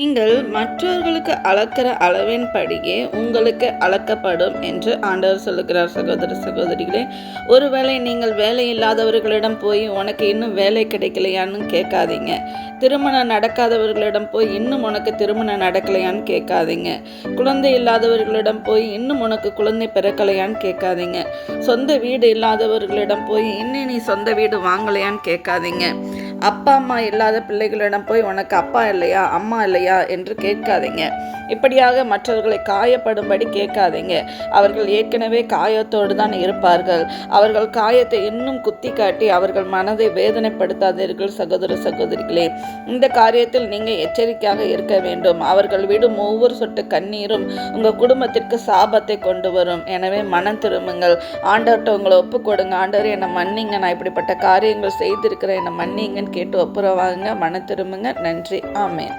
நீங்கள் மற்றவர்களுக்கு அளக்கிற அளவின்படியே உங்களுக்கு அளக்கப்படும் என்று ஆண்டவர் சொல்லுகிறார். சகோதர சகோதரிகளே, ஒருவேளை நீங்கள் வேலை இல்லாதவர்களிடம் போய் உனக்கு இன்னும் வேலை கிடைக்கலையான்னு கேட்காதீங்க. திருமணம் நடக்காதவர்களிடம் போய் இன்னும் உனக்கு திருமணம் நடக்கலையான்னு கேட்காதீங்க. குழந்தை இல்லாதவர்களிடம் போய் இன்னும் உனக்கு குழந்தை பிறக்கலையான்னு கேட்காதீங்க. சொந்த வீடு இல்லாதவர்களிடம் போய் இன்னும் நீ சொந்த வீடு வாங்கலையான்னு கேட்காதீங்க. அப்பா அம்மா இல்லாத பிள்ளைகளிடம் போய் உனக்கு அப்பா இல்லையா அம்மா இல்லையா என்று கேட்காதீங்க. இப்படியாக மற்றவர்களை காயப்படும்படி கேட்காதீங்க. அவர்கள் ஏற்கனவே காயத்தோடு தான் இருப்பார்கள். அவர்கள் காயத்தை இன்னும் குத்தி காட்டி அவர்கள் மனதை வேதனைப்படுத்தாதீர்கள். சகோதர சகோதரிகளே, இந்த காரியத்தில் நீங்கள் எச்சரிக்கையாக இருக்க வேண்டும். அவர்கள் விடும் ஒவ்வொரு சொட்டு கண்ணீரும் உங்கள் குடும்பத்திற்கு சாபத்தை கொண்டு வரும். எனவே மனம் திரும்புங்கள். ஆண்டவர்கிட்ட உங்களை ஒப்பு கொடுங்க. ஆண்டவர் என்னை மன்னிங்க, நான் இப்படிப்பட்ட காரியங்கள் செய்திருக்கிறேன், என்னை மன்னிங்கன்னு கேட்டு ஒப்புரவாங்க. மனம் திரும்புங்க. நன்றி. ஆமென்.